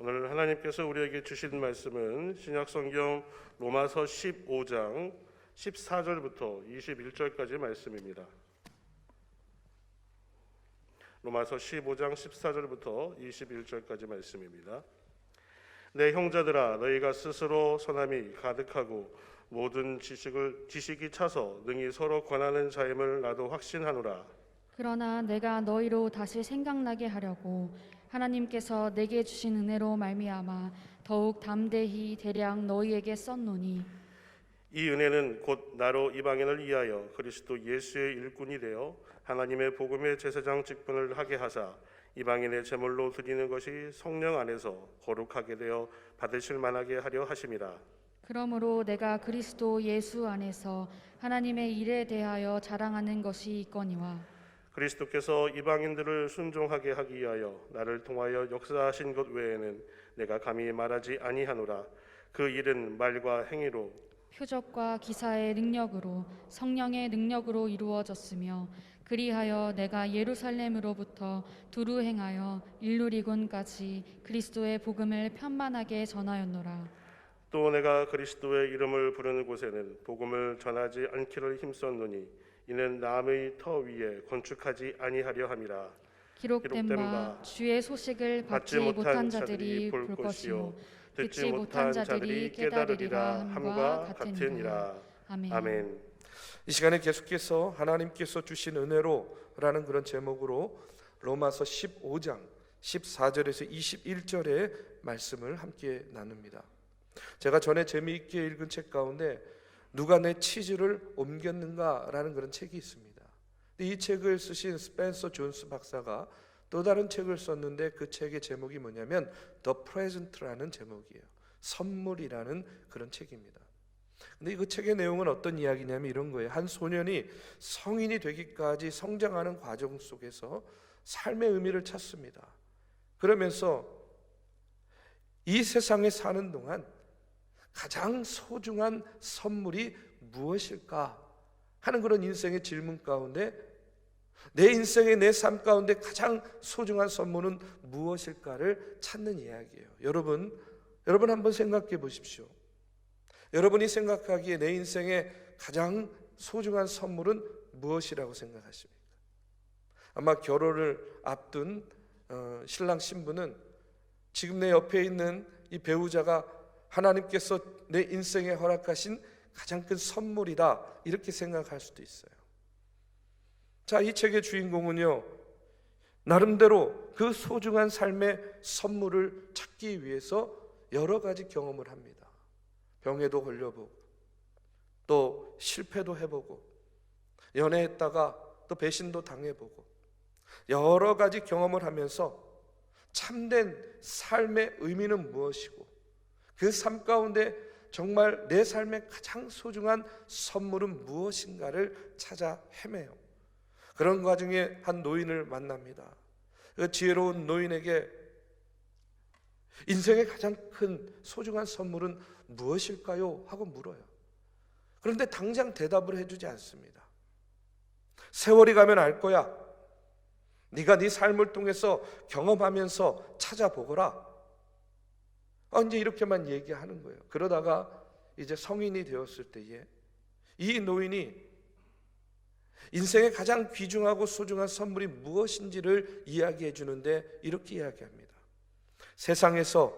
오늘 하나님께서 우리에게 주신 말씀은 신약성경 로마서 15장 14절부터 21절까지 말씀입니다. 로마서 15장 14절부터 21절까지 말씀입니다. 내 형제들아, 너희가 스스로 선함이 가득하고 모든 지식이 차서 능히 서로 권하는 자임을 나도 확신하노라. 그러나 내가 너희로 다시 생각나게 하려고 하나님께서 내게 주신 은혜로 말미암아 더욱 담대히 대량 너희에게 썼노니, 이 은혜는 곧 나로 이방인을 위하여 그리스도 예수의 일꾼이 되어 하나님의 복음의 제사장 직분을 하게 하사 이방인의 제물로 드리는 것이 성령 안에서 거룩하게 되어 받으실 만하게 하려 하심이라. 그러므로 내가 그리스도 예수 안에서 하나님의 일에 대하여 자랑하는 것이 있거니와, 그리스도께서 이방인들을 순종하게 하기 위하여 나를 통하여 역사하신 것 외에는 내가 감히 말하지 아니하노라. 그 일은 말과 행위로 표적과 기사의 능력으로 성령의 능력으로 이루어졌으며, 그리하여 내가 예루살렘으로부터 두루 행하여 일루리곤까지 그리스도의 복음을 편만하게 전하였노라. 또 내가 그리스도의 이름을 부르는 곳에는 복음을 전하지 않기를 힘썼노니 이는 남의 터 위에 건축하지 아니하려 함이라. 기록된 바 주의 소식을 받지 못한 자들이 볼 것이요 듣지 못한 자들이 깨달으리라 함과 같으니라. 아멘. 이 시간에 계속해서 하나님께서 주신 은혜로라는 그런 제목으로 로마서 15장 14절에서 21절의 말씀을 함께 나눕니다. 제가 전에 재미있게 읽은 책 가운데 누가 내 치즈를 옮겼는가라는 그런 책이 있습니다. 이 책을 쓰신 스펜서 존스 박사가 또 다른 책을 썼는데 그 책의 제목이 뭐냐면 The Present라는 제목이에요. 선물이라는 그런 책입니다. 근데 그 책의 내용은 어떤 이야기냐면 이런 거예요. 한 소년이 성인이 되기까지 성장하는 과정 속에서 삶의 의미를 찾습니다. 그러면서 이 세상에 사는 동안 가장 소중한 선물이 무엇일까 하는 그런 인생의 질문 가운데 내 인생의 내 삶 가운데 가장 소중한 선물은 무엇일까를 찾는 이야기예요. 여러분 한번 생각해 보십시오. 여러분이 생각하기에 내 인생의 가장 소중한 선물은 무엇이라고 생각하십니까? 아마 결혼을 앞둔 신랑 신부는 지금 내 옆에 있는 이 배우자가 하나님께서 내 인생에 허락하신 가장 큰 선물이다 이렇게 생각할 수도 있어요. 자, 이 책의 주인공은요 나름대로 그 소중한 삶의 선물을 찾기 위해서 여러 가지 경험을 합니다. 병에도 걸려보고 또 실패도 해보고 연애했다가 또 배신도 당해보고 여러 가지 경험을 하면서 참된 삶의 의미는 무엇이고 그 삶 가운데 정말 내 삶의 가장 소중한 선물은 무엇인가를 찾아 헤매요. 그런 과정에 한 노인을 만납니다. 그 지혜로운 노인에게 인생의 가장 큰 소중한 선물은 무엇일까요? 하고 물어요. 그런데 당장 대답을 해주지 않습니다. 세월이 가면 알 거야. 네가 네 삶을 통해서 경험하면서 찾아보거라. 이제 이렇게만 얘기하는 거예요. 그러다가 이제 성인이 되었을 때에 이 노인이 인생의 가장 귀중하고 소중한 선물이 무엇인지를 이야기해 주는데 이렇게 이야기합니다. 세상에서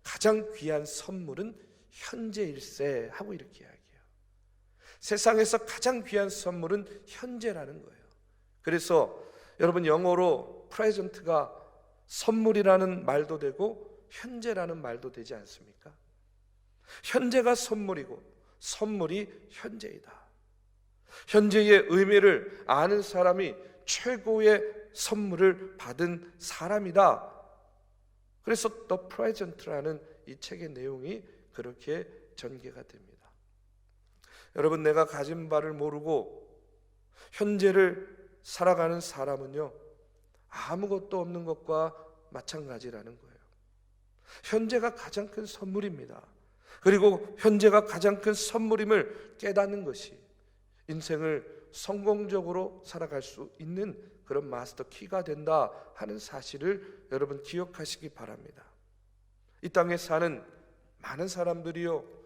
가장 귀한 선물은 현재일세 하고 이렇게 이야기해요. 세상에서 가장 귀한 선물은 현재라는 거예요. 그래서 여러분 영어로 프레젠트가 선물이라는 말도 되고 현재라는 말도 되지 않습니까? 현재가 선물이고 선물이 현재이다. 현재의 의미를 아는 사람이 최고의 선물을 받은 사람이다. 그래서 The Present라는 이 책의 내용이 그렇게 전개가 됩니다. 여러분 내가 가진 바를 모르고 현재를 살아가는 사람은요 아무것도 없는 것과 마찬가지라는 거예요. 현재가 가장 큰 선물입니다. 그리고 현재가 가장 큰 선물임을 깨닫는 것이 인생을 성공적으로 살아갈 수 있는 그런 마스터 키가 된다 하는 사실을 여러분 기억하시기 바랍니다. 이 땅에 사는 많은 사람들이요,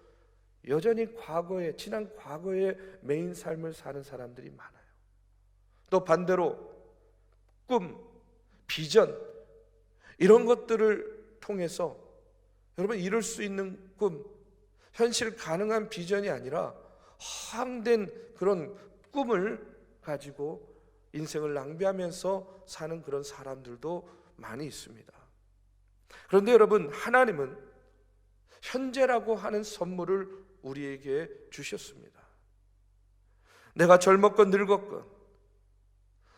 여전히 과거에, 지난 과거의 메인 삶을 사는 사람들이 많아요. 또 반대로 꿈, 비전, 이런 것들을 통해서 여러분 이룰 수 있는 꿈, 현실 가능한 비전이 아니라 허황된 그런 꿈을 가지고 인생을 낭비하면서 사는 그런 사람들도 많이 있습니다. 그런데 여러분, 하나님은 현재라고 하는 선물을 우리에게 주셨습니다. 내가 젊었건 늙었건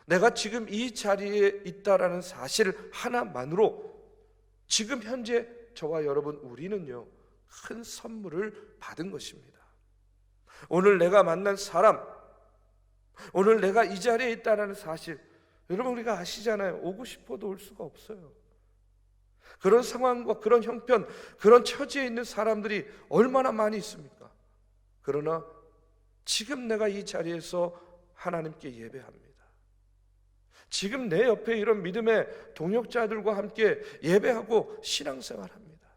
내가 지금 이 자리에 있다라는 사실 하나만으로 지금 현재 저와 여러분 우리는요, 큰 선물을 받은 것입니다. 오늘 내가 만난 사람, 오늘 내가 이 자리에 있다라는 사실, 여러분 우리가 아시잖아요. 오고 싶어도 올 수가 없어요. 그런 상황과 그런 형편, 그런 처지에 있는 사람들이 얼마나 많이 있습니까? 그러나 지금 내가 이 자리에서 하나님께 예배합니다. 지금 내 옆에 이런 믿음의 동역자들과 함께 예배하고 신앙생활합니다.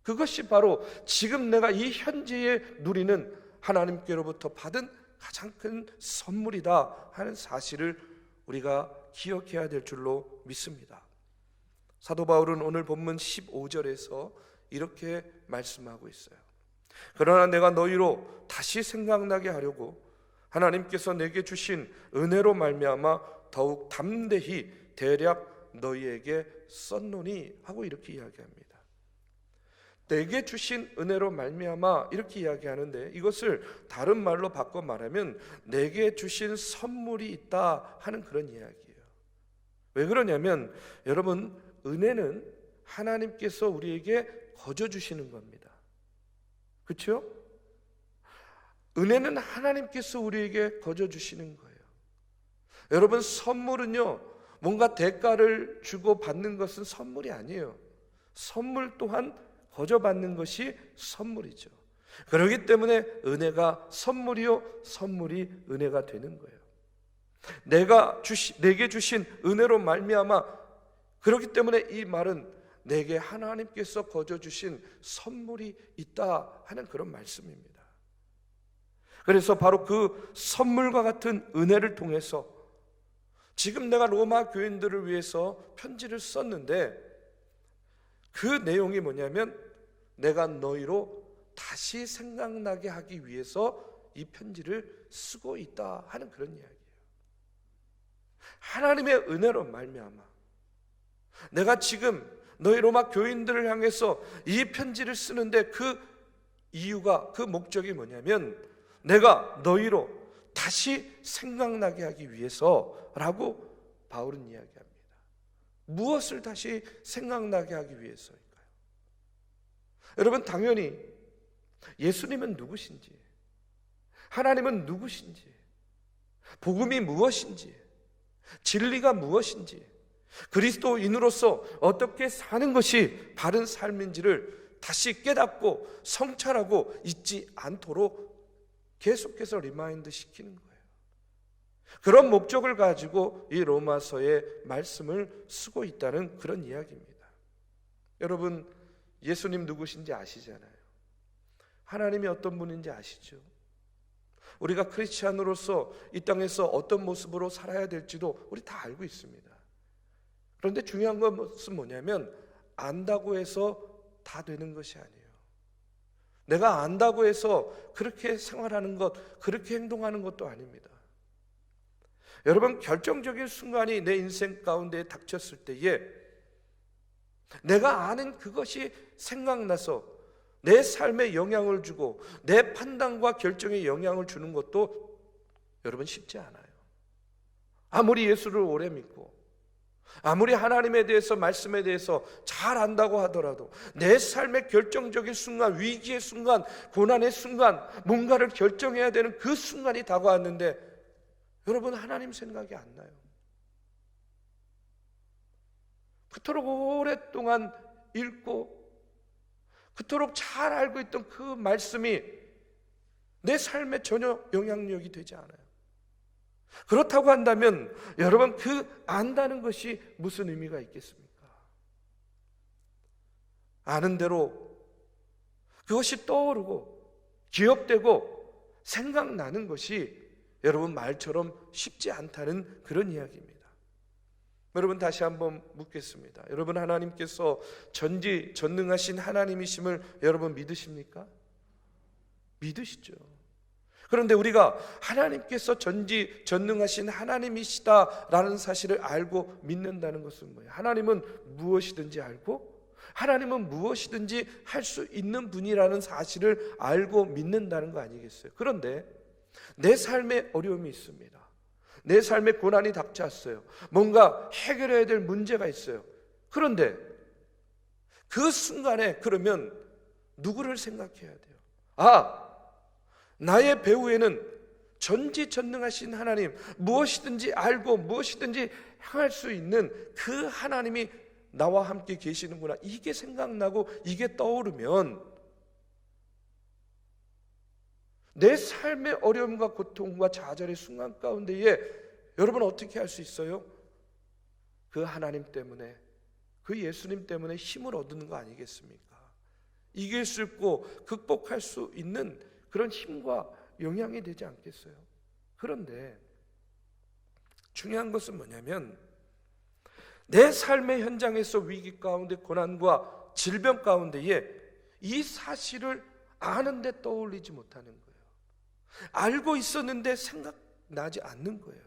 그것이 바로 지금 내가 이 현재에 누리는 하나님께로부터 받은 가장 큰 선물이다 하는 사실을 우리가 기억해야 될 줄로 믿습니다. 사도 바울은 오늘 본문 15절에서 이렇게 말씀하고 있어요. 그러나 내가 너희로 다시 생각나게 하려고 하나님께서 내게 주신 은혜로 말미암아 더욱 담대히 대략 너희에게 썼노니 하고 이렇게 이야기합니다. 내게 주신 은혜로 말미암아 이렇게 이야기하는데, 이것을 다른 말로 바꿔 말하면 내게 주신 선물이 있다 하는 그런 이야기예요. 왜 그러냐면 여러분, 은혜는 하나님께서 우리에게 거저 주시는 겁니다. 그렇죠? 은혜는 하나님께서 우리에게 거저 주시는 거예요. 여러분, 선물은요, 뭔가 대가를 주고 받는 것은 선물이 아니에요. 선물 또한 거저 받는 것이 선물이죠. 그렇기 때문에 은혜가 선물이요, 선물이 은혜가 되는 거예요. 내게 주신 은혜로 말미암아, 그렇기 때문에 이 말은 내게 하나님께서 거저 주신 선물이 있다 하는 그런 말씀입니다. 그래서 바로 그 선물과 같은 은혜를 통해서 지금 내가 로마 교인들을 위해서 편지를 썼는데, 그 내용이 뭐냐면 내가 너희로 다시 생각나게 하기 위해서 이 편지를 쓰고 있다 하는 그런 이야기예요. 하나님의 은혜로 말미암아 내가 지금 너희 로마 교인들을 향해서 이 편지를 쓰는데, 그 이유가, 그 목적이 뭐냐면 내가 너희로 다시 생각나게 하기 위해서라고 바울은 이야기합니다. 무엇을 다시 생각나게 하기 위해서일까요? 여러분, 당연히 예수님은 누구신지, 하나님은 누구신지, 복음이 무엇인지, 진리가 무엇인지, 그리스도인으로서 어떻게 사는 것이 바른 삶인지를 다시 깨닫고 성찰하고 잊지 않도록 계속해서 리마인드 시키는 거예요. 그런 목적을 가지고 이 로마서의 말씀을 쓰고 있다는 그런 이야기입니다. 여러분, 예수님 누구신지 아시잖아요. 하나님이 어떤 분인지 아시죠? 우리가 크리스찬으로서 이 땅에서 어떤 모습으로 살아야 될지도 우리 다 알고 있습니다. 그런데 중요한 것은 뭐냐면 안다고 해서 다 되는 것이 아니에요. 내가 안다고 해서 그렇게 생활하는 것, 그렇게 행동하는 것도 아닙니다. 여러분, 결정적인 순간이 내 인생 가운데 닥쳤을 때에 내가 아는 그것이 생각나서 내 삶에 영향을 주고 내 판단과 결정에 영향을 주는 것도 여러분 쉽지 않아요. 아무리 예수를 오래 믿고 아무리 하나님에 대해서, 말씀에 대해서 잘 안다고 하더라도 내 삶의 결정적인 순간, 위기의 순간, 고난의 순간, 뭔가를 결정해야 되는 그 순간이 다가왔는데 여러분, 하나님 생각이 안 나요. 그토록 오랫동안 읽고 그토록 잘 알고 있던 그 말씀이 내 삶에 전혀 영향력이 되지 않아요. 그렇다고 한다면 여러분, 그 안다는 것이 무슨 의미가 있겠습니까? 아는 대로 그것이 떠오르고 기억되고 생각나는 것이 여러분 말처럼 쉽지 않다는 그런 이야기입니다. 여러분 다시 한번 묻겠습니다. 여러분 하나님께서 전지전능하신 하나님이심을 여러분 믿으십니까? 믿으시죠. 그런데 우리가 하나님께서 전지전능하신 하나님이시다라는 사실을 알고 믿는다는 것은 뭐예요? 하나님은 무엇이든지 알고 하나님은 무엇이든지 할 수 있는 분이라는 사실을 알고 믿는다는 거 아니겠어요? 그런데 내 삶에 어려움이 있습니다. 내 삶에 고난이 닥쳐왔어요. 뭔가 해결해야 될 문제가 있어요. 그런데 그 순간에 그러면 누구를 생각해야 돼요? 나의 배후에는 전지전능하신 하나님, 무엇이든지 알고 무엇이든지 행할 수 있는 그 하나님이 나와 함께 계시는구나. 이게 생각나고 이게 떠오르면 내 삶의 어려움과 고통과 좌절의 순간 가운데에 여러분 어떻게 할 수 있어요? 그 하나님 때문에, 그 예수님 때문에 힘을 얻는 거 아니겠습니까? 이길 수 있고 극복할 수 있는 그런 힘과 영향이 되지 않겠어요? 그런데 중요한 것은 뭐냐면 내 삶의 현장에서 위기 가운데 고난과 질병 가운데에 이 사실을 아는데 떠올리지 못하는 거예요. 알고 있었는데 생각나지 않는 거예요.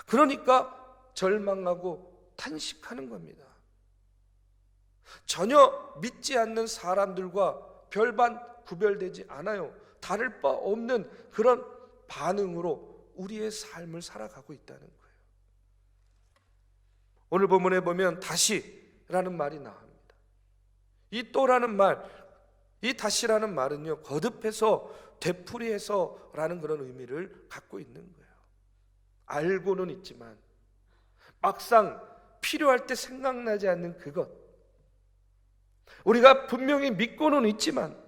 그러니까 절망하고 탄식하는 겁니다. 전혀 믿지 않는 사람들과 별반 구별되지 않아요. 다를 바 없는 그런 반응으로 우리의 삶을 살아가고 있다는 거예요. 오늘 본문에 보면 다시라는 말이 나옵니다. 이 또라는 말, 이 다시라는 말은요, 거듭해서 되풀이해서라는 그런 의미를 갖고 있는 거예요. 알고는 있지만 막상 필요할 때 생각나지 않는 그것, 우리가 분명히 믿고는 있지만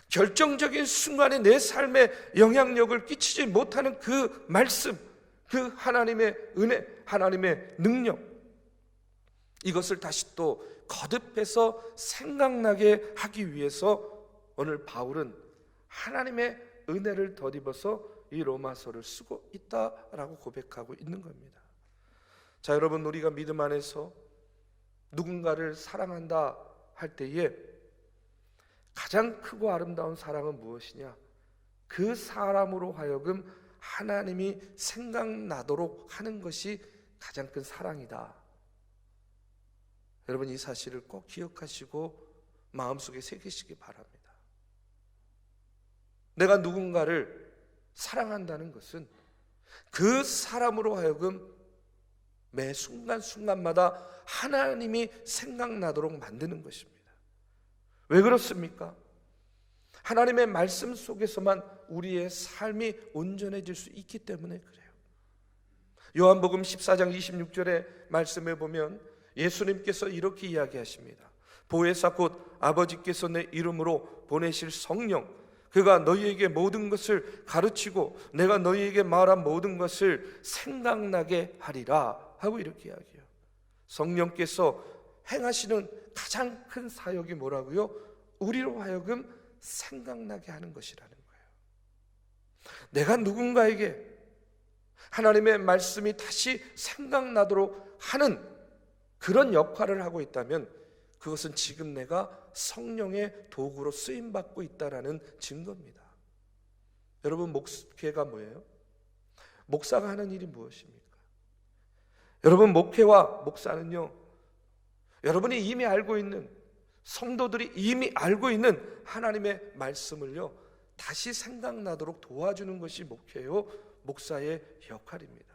결정적인 순간에 내 삶에 영향력을 끼치지 못하는 그 말씀, 그 하나님의 은혜, 하나님의 능력, 이것을 다시 또 거듭해서 생각나게 하기 위해서 오늘 바울은 하나님의 은혜를 덧입어서 이 로마서를 쓰고 있다라고 고백하고 있는 겁니다. 자, 여러분, 우리가 믿음 안에서 누군가를 사랑한다 할 때에 가장 크고 아름다운 사랑은 무엇이냐? 그 사람으로 하여금 하나님이 생각나도록 하는 것이 가장 큰 사랑이다. 여러분, 이 사실을 꼭 기억하시고 마음속에 새기시기 바랍니다. 내가 누군가를 사랑한다는 것은 그 사람으로 하여금 매 순간순간마다 하나님이 생각나도록 만드는 것입니다. 왜 그렇습니까? 하나님의 말씀 속에서만 우리의 삶이 온전해질 수 있기 때문에 그래요. 요한복음 14장 26절의 말씀에 보면 예수님께서 이렇게 이야기하십니다. 보혜사 곧 아버지께서 내 이름으로 보내실 성령, 그가 너희에게 모든 것을 가르치고 내가 너희에게 말한 모든 것을 생각나게 하리라 하고 이렇게 이야기해요. 성령께서 행하시는 가장 큰 사역이 뭐라고요? 우리로 하여금 생각나게 하는 것이라는 거예요. 내가 누군가에게 하나님의 말씀이 다시 생각나도록 하는 그런 역할을 하고 있다면 그것은 지금 내가 성령의 도구로 쓰임받고 있다라는 증거입니다. 여러분, 목회가 뭐예요? 목사가 하는 일이 무엇입니까? 여러분, 목회와 목사는요, 여러분이 이미 알고 있는, 성도들이 이미 알고 있는 하나님의 말씀을요 다시 생각나도록 도와주는 것이 목회요 목사의 역할입니다.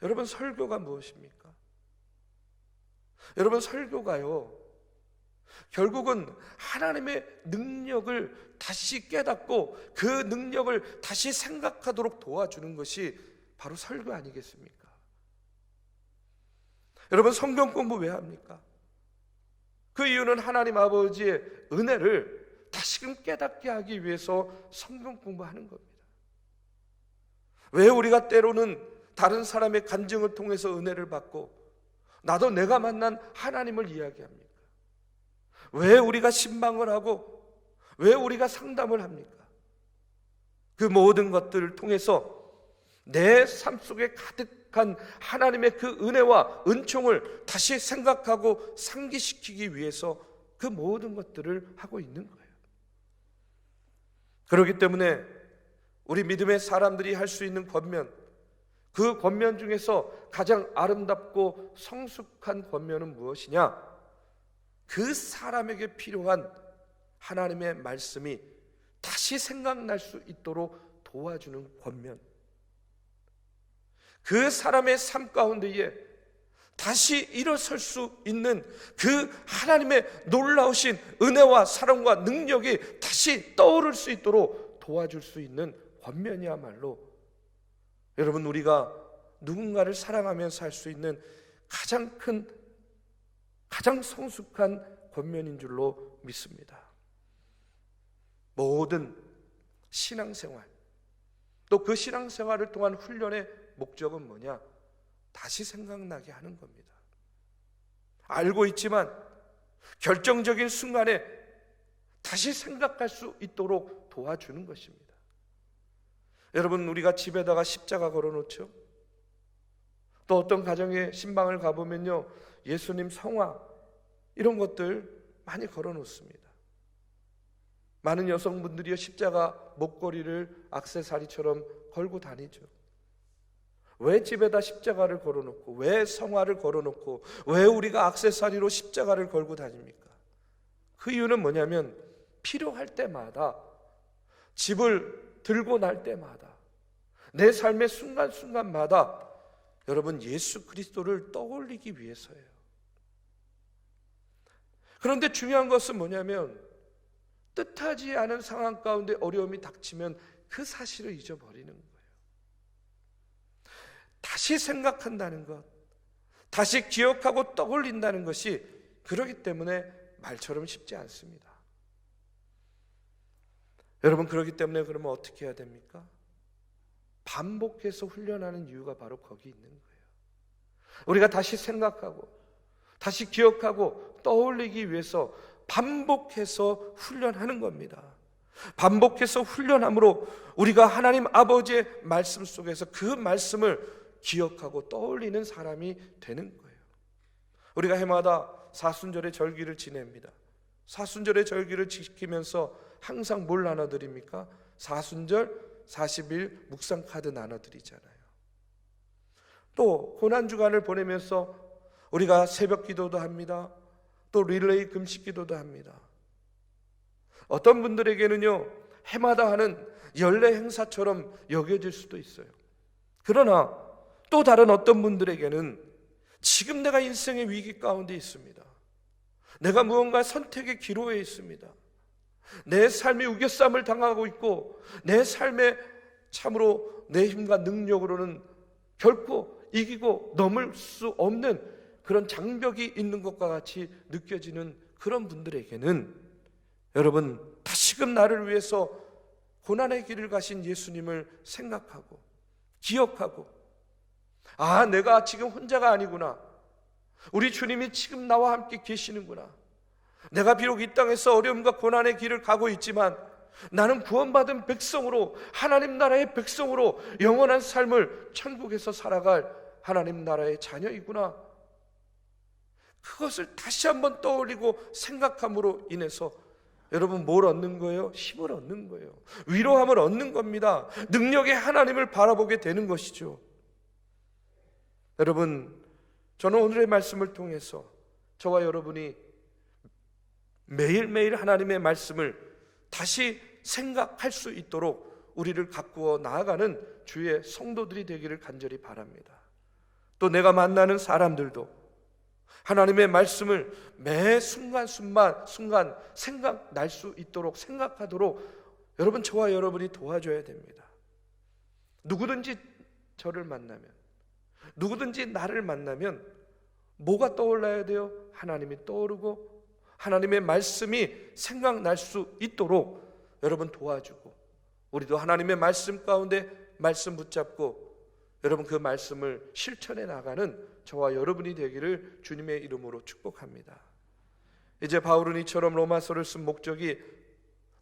여러분, 설교가 무엇입니까? 여러분, 설교가요 결국은 하나님의 능력을 다시 깨닫고 그 능력을 다시 생각하도록 도와주는 것이 바로 설교 아니겠습니까? 여러분, 성경 공부 왜 합니까? 그 이유는 하나님 아버지의 은혜를 다시금 깨닫게 하기 위해서 성경 공부하는 겁니다. 왜 우리가 때로는 다른 사람의 간증을 통해서 은혜를 받고 나도 내가 만난 하나님을 이야기합니까? 왜 우리가 신방을 하고 왜 우리가 상담을 합니까? 그 모든 것들을 통해서 내 삶 속에 가득한 하나님의 그 은혜와 은총을 다시 생각하고 상기시키기 위해서 그 모든 것들을 하고 있는 거예요. 그렇기 때문에 우리 믿음의 사람들이 할 수 있는 권면, 그 권면 중에서 가장 아름답고 성숙한 권면은 무엇이냐? 그 사람에게 필요한 하나님의 말씀이 다시 생각날 수 있도록 도와주는 권면, 그 사람의 삶 가운데에 다시 일어설 수 있는 그 하나님의 놀라우신 은혜와 사랑과 능력이 다시 떠오를 수 있도록 도와줄 수 있는 권면이야말로 여러분, 우리가 누군가를 사랑하면서 할 수 있는 가장 큰, 가장 성숙한 권면인 줄로 믿습니다. 모든 신앙생활, 또 그 신앙생활을 통한 훈련의 목적은 뭐냐? 다시 생각나게 하는 겁니다. 알고 있지만 결정적인 순간에 다시 생각할 수 있도록 도와주는 것입니다. 여러분, 우리가 집에다가 십자가 걸어놓죠. 또 어떤 가정에 신방을 가보면요, 예수님 성화 이런 것들 많이 걸어놓습니다. 많은 여성분들이 십자가 목걸이를 액세서리처럼 걸고 다니죠. 왜 집에다 십자가를 걸어놓고, 왜 성화를 걸어놓고, 왜 우리가 액세서리로 십자가를 걸고 다닙니까? 그 이유는 뭐냐면 필요할 때마다, 집을 들고 날 때마다, 내 삶의 순간순간마다 여러분, 예수 그리스도를 떠올리기 위해서예요. 그런데 중요한 것은 뭐냐면 뜻하지 않은 상황 가운데 어려움이 닥치면 그 사실을 잊어버리는 거예요. 다시 생각한다는 것, 다시 기억하고 떠올린다는 것이 그렇기 때문에 말처럼 쉽지 않습니다. 여러분, 그렇기 때문에 그러면 어떻게 해야 됩니까? 반복해서 훈련하는 이유가 바로 거기 있는 거예요. 우리가 다시 생각하고 다시 기억하고 떠올리기 위해서 반복해서 훈련하는 겁니다. 반복해서 훈련함으로 우리가 하나님 아버지의 말씀 속에서 그 말씀을 기억하고 떠올리는 사람이 되는 거예요. 우리가 해마다 사순절의 절기를 지냅니다. 사순절의 절기를 지키면서 항상 뭘 나눠드립니까? 사순절 40일 묵상 카드 나눠드리잖아요. 또 고난주간을 보내면서 우리가 새벽 기도도 합니다. 또 릴레이 금식 기도도 합니다. 어떤 분들에게는요, 해마다 하는 연례 행사처럼 여겨질 수도 있어요. 그러나 또 다른 어떤 분들에게는 지금 내가 인생의 위기 가운데 있습니다. 내가 무언가 선택의 기로에 있습니다. 내 삶이 우겨쌈을 당하고 있고 내 삶에 참으로 내 힘과 능력으로는 결코 이기고 넘을 수 없는 그런 장벽이 있는 것과 같이 느껴지는 그런 분들에게는 여러분, 다시금 나를 위해서 고난의 길을 가신 예수님을 생각하고 기억하고, 아, 내가 지금 혼자가 아니구나, 우리 주님이 지금 나와 함께 계시는구나, 내가 비록 이 땅에서 어려움과 고난의 길을 가고 있지만 나는 구원받은 백성으로, 하나님 나라의 백성으로 영원한 삶을 천국에서 살아갈 하나님 나라의 자녀이구나, 그것을 다시 한번 떠올리고 생각함으로 인해서 여러분, 뭘 얻는 거예요? 힘을 얻는 거예요. 위로함을 얻는 겁니다. 능력의 하나님을 바라보게 되는 것이죠. 여러분, 저는 오늘의 말씀을 통해서 저와 여러분이 매일매일 하나님의 말씀을 다시 생각할 수 있도록 우리를 가꾸어 나아가는 주의 성도들이 되기를 간절히 바랍니다. 또 내가 만나는 사람들도 하나님의 말씀을 매 순간 생각날 수 있도록 생각하도록 여러분, 저와 여러분이 도와줘야 됩니다. 누구든지 저를 만나면, 누구든지 나를 만나면 뭐가 떠올라야 돼요? 하나님이 떠오르고 하나님의 말씀이 생각날 수 있도록 여러분 도와주고, 우리도 하나님의 말씀 가운데 말씀 붙잡고 여러분 그 말씀을 실천해 나가는 저와 여러분이 되기를 주님의 이름으로 축복합니다. 이제 바울은 이처럼 로마서를 쓴 목적이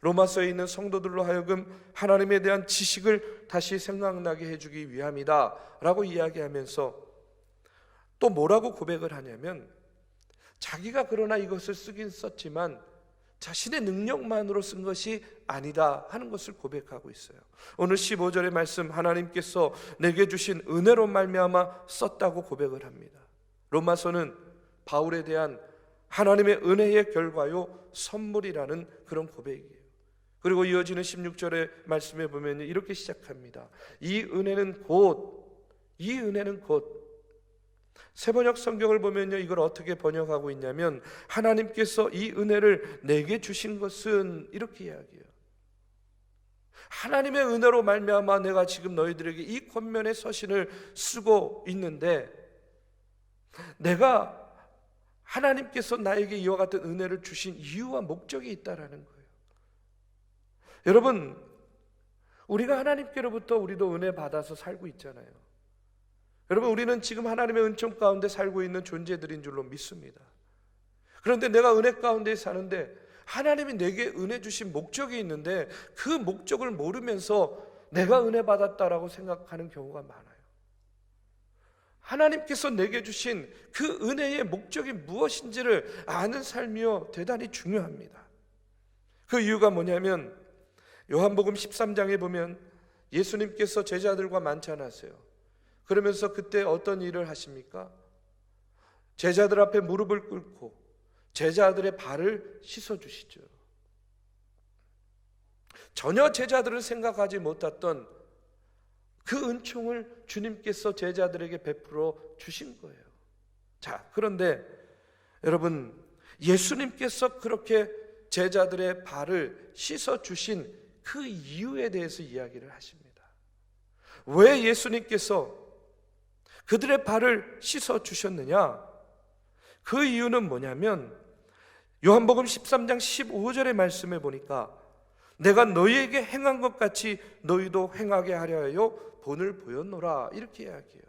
로마서에 있는 성도들로 하여금 하나님에 대한 지식을 다시 생각나게 해주기 위함이다 라고 이야기하면서 또 뭐라고 고백을 하냐면, 자기가 그러나 이것을 쓰긴 썼지만 자신의 능력만으로 쓴 것이 아니다 하는 것을 고백하고 있어요. 오늘 15절의 말씀, 하나님께서 내게 주신 은혜로 말미암아 썼다고 고백을 합니다. 로마서는 바울에 대한 하나님의 은혜의 결과요 선물이라는 그런 고백이에요. 그리고 이어지는 16절의 말씀에 보면 이렇게 시작합니다. 이 은혜는 곧 세번역 성경을 보면요, 이걸 어떻게 번역하고 있냐면, 하나님께서 이 은혜를 내게 주신 것은, 이렇게 이야기해요. 하나님의 은혜로 말미암아 내가 지금 너희들에게 이 권면의 서신을 쓰고 있는데, 내가 하나님께서 나에게 이와 같은 은혜를 주신 이유와 목적이 있다라는 거예요. 여러분, 우리가 하나님께로부터 우리도 은혜 받아서 살고 있잖아요. 여러분, 우리는 지금 하나님의 은총 가운데 살고 있는 존재들인 줄로 믿습니다. 그런데 내가 은혜 가운데 사는데 하나님이 내게 은혜 주신 목적이 있는데 그 목적을 모르면서 내가 은혜 받았다라고 생각하는 경우가 많아요. 하나님께서 내게 주신 그 은혜의 목적이 무엇인지를 아는 삶이요 대단히 중요합니다. 그 이유가 뭐냐면, 요한복음 13장에 보면 예수님께서 제자들과 만찬하세요. 그러면서 그때 어떤 일을 하십니까? 제자들 앞에 무릎을 꿇고 제자들의 발을 씻어주시죠. 전혀 제자들은 생각하지 못했던 그 은총을 주님께서 제자들에게 베풀어 주신 거예요. 자, 그런데 여러분, 예수님께서 그렇게 제자들의 발을 씻어주신 그 이유에 대해서 이야기를 하십니다. 왜 예수님께서 그들의 발을 씻어주셨느냐? 그 이유는 뭐냐면, 요한복음 13장 15절의 말씀에 보니까 내가 너희에게 행한 것 같이 너희도 행하게 하려 하여 본을 보였노라, 이렇게 이야기해요.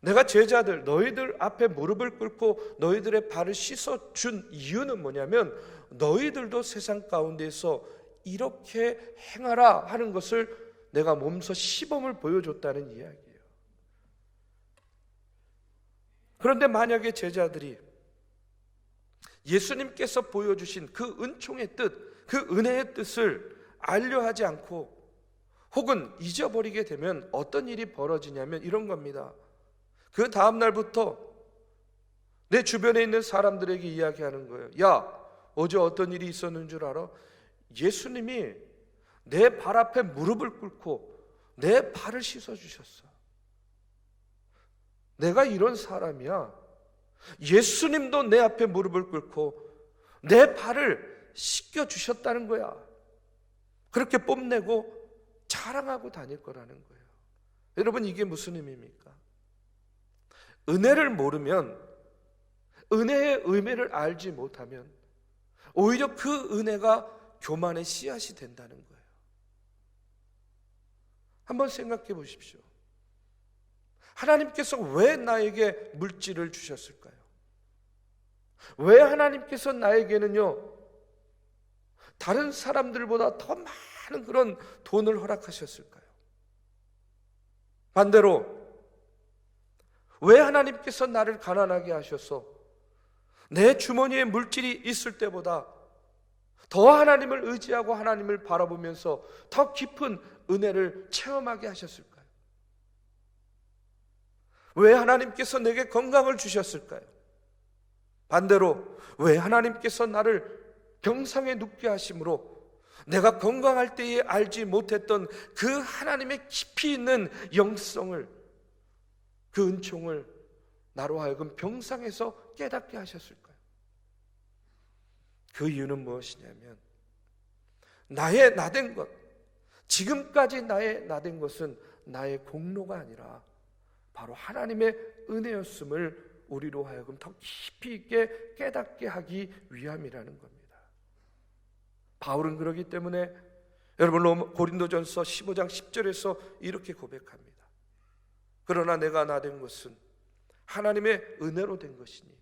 내가 제자들, 너희들 앞에 무릎을 꿇고 너희들의 발을 씻어준 이유는 뭐냐면, 너희들도 세상 가운데서 이렇게 행하라 하는 것을 내가 몸소 시범을 보여줬다는 이야기예요. 그런데 만약에 제자들이 예수님께서 보여주신 그 은총의 뜻, 그 은혜의 뜻을 알려 하지 않고 혹은 잊어버리게 되면 어떤 일이 벌어지냐면 이런 겁니다. 그 다음 날부터 내 주변에 있는 사람들에게 이야기하는 거예요. 야, 어제 어떤 일이 있었는 줄 알아? 예수님이 내 발 앞에 무릎을 꿇고 내 발을 씻어주셨어. 내가 이런 사람이야. 예수님도 내 앞에 무릎을 꿇고 내 발을 씻겨주셨다는 거야. 그렇게 뽐내고 자랑하고 다닐 거라는 거예요. 여러분, 이게 무슨 의미입니까? 은혜를 모르면, 은혜의 의미를 알지 못하면 오히려 그 은혜가 교만의 씨앗이 된다는 거예요. 한번 생각해 보십시오. 하나님께서 왜 나에게 물질을 주셨을까요? 왜 하나님께서 나에게는요 다른 사람들보다 더 많은 그런 돈을 허락하셨을까요? 반대로 왜 하나님께서 나를 가난하게 하셔서 내 주머니에 물질이 있을 때보다 더 하나님을 의지하고 하나님을 바라보면서 더 깊은 은혜를 체험하게 하셨을까요? 왜 하나님께서 내게 건강을 주셨을까요? 반대로 왜 하나님께서 나를 병상에 눕게 하심으로 내가 건강할 때에 알지 못했던 그 하나님의 깊이 있는 영성을, 그 은총을 나로 하여금 병상에서 깨닫게 하셨을까요? 그 이유는 무엇이냐면, 나의 나된 것, 지금까지 나의 나된 것은 나의 공로가 아니라 바로 하나님의 은혜였음을 우리로 하여금 더 깊이 있게 깨닫게 하기 위함이라는 겁니다. 바울은 그렇기 때문에 여러분 고린도전서 15장 10절에서 이렇게 고백합니다. 그러나 내가 나된 것은 하나님의 은혜로 된 것이니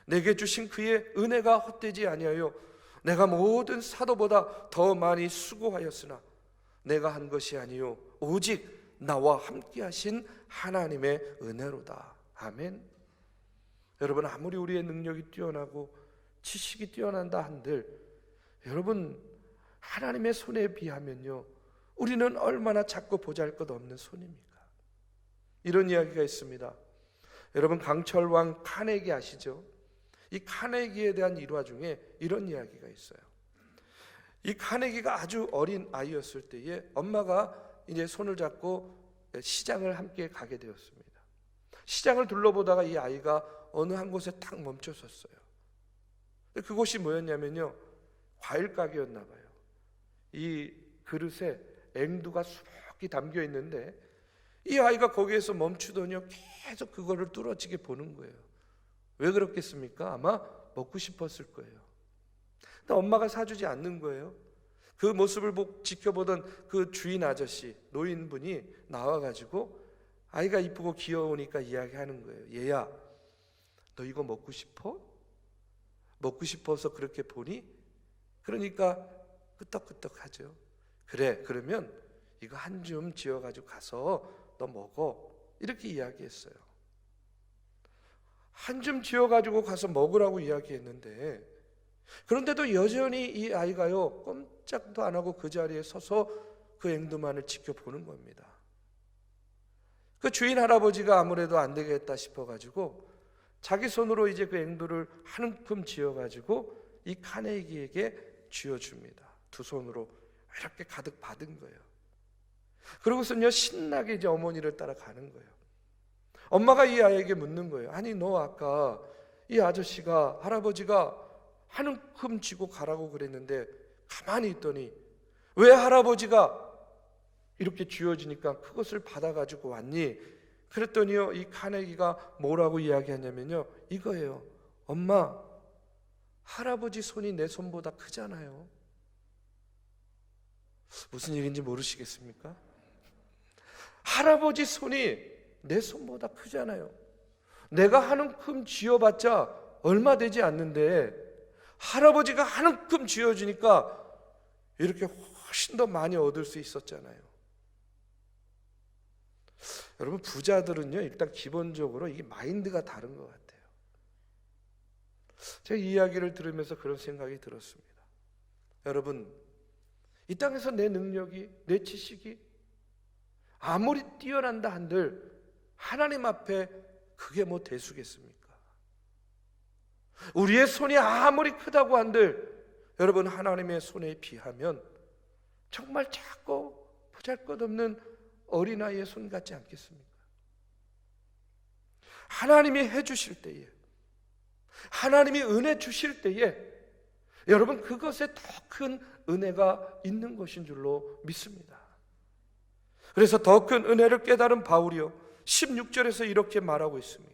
내게 주신 그의 은혜가 헛되지 아니하여 내가 모든 사도보다 더 많이 수고하였으나 내가 한 것이 아니요 오직 나와 함께 하신 하나님의 은혜로다. 아멘. 여러분, 아무리 우리의 능력이 뛰어나고 지식이 뛰어난다 한들 여러분, 하나님의 손에 비하면요 우리는 얼마나 작고 보잘것없는 손입니까? 이런 이야기가 있습니다. 여러분, 강철왕 카네기 아시죠? 이 카네기에 대한 일화 중에 이런 이야기가 있어요. 이 카네기가 아주 어린 아이였을 때에 엄마가 이제 손을 잡고 시장을 함께 가게 되었습니다. 시장을 둘러보다가 이 아이가 어느 한 곳에 딱 멈춰섰어요. 그곳이 뭐였냐면요 과일 가게였나 봐요. 이 그릇에 앵두가 수북히 담겨 있는데 이 아이가 거기에서 멈추더니요 계속 그거를 뚫어지게 보는 거예요. 왜 그렇겠습니까? 아마 먹고 싶었을 거예요. 근데 엄마가 사주지 않는 거예요. 그 모습을 지켜보던 그 주인 아저씨, 노인분이 나와가지고 아이가 이쁘고 귀여우니까 이야기하는 거예요. 얘야, 너 이거 먹고 싶어? 먹고 싶어서 그렇게 보니? 그러니까 끄떡끄떡하죠. 그래, 그러면 이거 한 줌 지어가지고 가서 너 먹어. 이렇게 이야기했어요. 한 줌 지어가지고 가서 먹으라고 이야기했는데 그런데도 여전히 이 아이가요 꼼짝도 안 하고 그 자리에 서서 그 앵두만을 지켜보는 겁니다. 그 주인 할아버지가 아무래도 안 되겠다 싶어가지고 자기 손으로 이제 그 앵두를 한 움큼 지어가지고 이 카네기에게 쥐어줍니다. 두 손으로 이렇게 가득 받은 거예요. 그러고서는요 신나게 이제 어머니를 따라가는 거예요. 엄마가 이 아이에게 묻는 거예요. 아니, 너 아까 이 아저씨가, 할아버지가 한 움큼 쥐고 가라고 그랬는데 가만히 있더니 왜 할아버지가 이렇게 쥐어지니까 그것을 받아가지고 왔니? 그랬더니요 이 카네기가 뭐라고 이야기하냐면요 이거예요. 엄마, 할아버지 손이 내 손보다 크잖아요. 무슨 얘기인지 모르시겠습니까? 할아버지 손이 내 손보다 크잖아요. 내가 한 움큼 쥐어봤자 얼마 되지 않는데 할아버지가 한 움큼 쥐어주니까 이렇게 훨씬 더 많이 얻을 수 있었잖아요. 여러분, 부자들은요 일단 기본적으로 이게 마인드가 다른 것 같아요. 제가 이 이야기를 들으면서 그런 생각이 들었습니다. 여러분, 이 땅에서 내 능력이, 내 지식이 아무리 뛰어난다 한들 하나님 앞에 그게 뭐 대수겠습니까? 우리의 손이 아무리 크다고 한들 여러분, 하나님의 손에 비하면 정말 작고 보잘것없는 어린아이의 손 같지 않겠습니까? 하나님이 해주실 때에, 하나님이 은혜 주실 때에 여러분 그것에 더 큰 은혜가 있는 것인 줄로 믿습니다. 그래서 더 큰 은혜를 깨달은 바울이요 16절에서 이렇게 말하고 있습니다.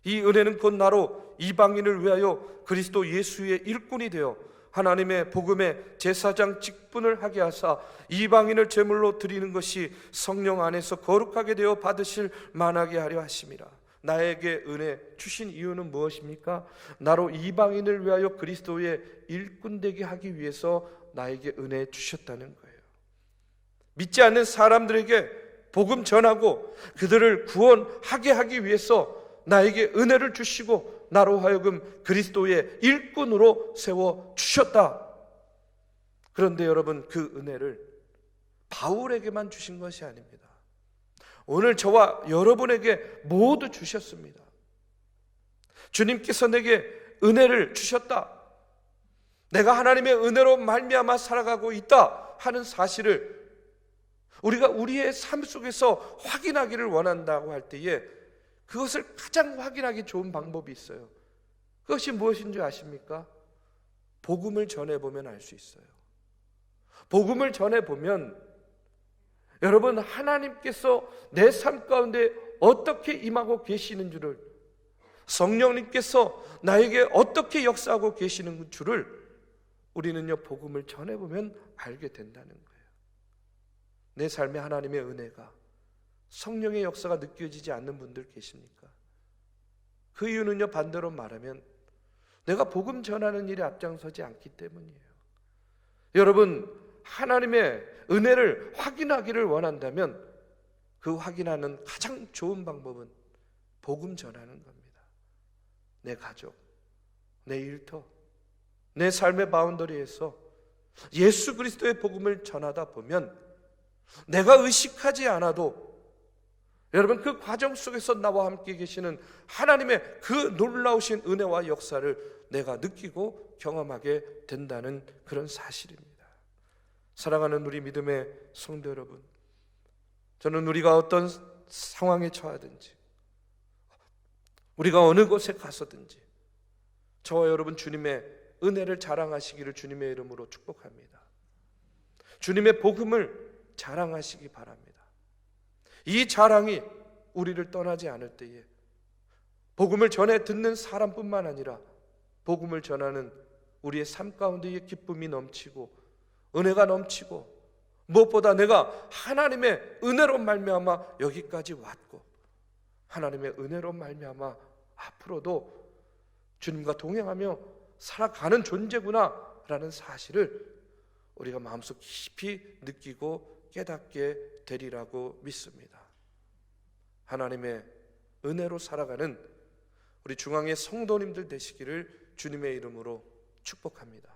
이 은혜는 곧 나로 이방인을 위하여 그리스도 예수의 일꾼이 되어 하나님의 복음의 제사장 직분을 하게 하사 이방인을 제물로 드리는 것이 성령 안에서 거룩하게 되어 받으실 만하게 하려 하심이라. 나에게 은혜 주신 이유는 무엇입니까? 나로 이방인을 위하여 그리스도의 일꾼 되게 하기 위해서 나에게 은혜 주셨다는 거예요. 믿지 않는 사람들에게 복음 전하고 그들을 구원하게 하기 위해서 나에게 은혜를 주시고 나로 하여금 그리스도의 일꾼으로 세워 주셨다. 그런데 여러분, 그 은혜를 바울에게만 주신 것이 아닙니다. 오늘 저와 여러분에게 모두 주셨습니다. 주님께서 내게 은혜를 주셨다. 내가 하나님의 은혜로 말미암아 살아가고 있다 하는 사실을 우리가 우리의 삶 속에서 확인하기를 원한다고 할 때에 그것을 가장 확인하기 좋은 방법이 있어요. 그것이 무엇인 줄 아십니까? 복음을 전해보면 알 수 있어요. 복음을 전해보면 여러분, 하나님께서 내 삶 가운데 어떻게 임하고 계시는 줄을, 성령님께서 나에게 어떻게 역사하고 계시는 줄을 우리는요 복음을 전해보면 알게 된다는 거예요. 내 삶에 하나님의 은혜가, 성령의 역사가 느껴지지 않는 분들 계십니까? 그 이유는요 반대로 말하면 내가 복음 전하는 일에 앞장서지 않기 때문이에요. 여러분, 하나님의 은혜를 확인하기를 원한다면 그 확인하는 가장 좋은 방법은 복음 전하는 겁니다. 내 가족, 내 일터, 내 삶의 바운더리에서 예수 그리스도의 복음을 전하다 보면 내가 의식하지 않아도 여러분, 그 과정 속에서 나와 함께 계시는 하나님의 그 놀라우신 은혜와 역사를 내가 느끼고 경험하게 된다는 그런 사실입니다. 사랑하는 우리 믿음의 성도 여러분, 저는 우리가 어떤 상황에 처하든지 우리가 어느 곳에 가서든지 저와 여러분 주님의 은혜를 자랑하시기를 주님의 이름으로 축복합니다. 주님의 복음을 자랑하시기 바랍니다. 이 자랑이 우리를 떠나지 않을 때에 복음을 전해 듣는 사람뿐만 아니라 복음을 전하는 우리의 삶 가운데에 기쁨이 넘치고 은혜가 넘치고 무엇보다 내가 하나님의 은혜로 말미암아 여기까지 왔고 하나님의 은혜로 말미암아 앞으로도 주님과 동행하며 살아가는 존재구나 라는 사실을 우리가 마음속 깊이 느끼고 깨닫게 되리라고 믿습니다. 하나님의 은혜로 살아가는 우리 중앙의 성도님들 되시기를 주님의 이름으로 축복합니다.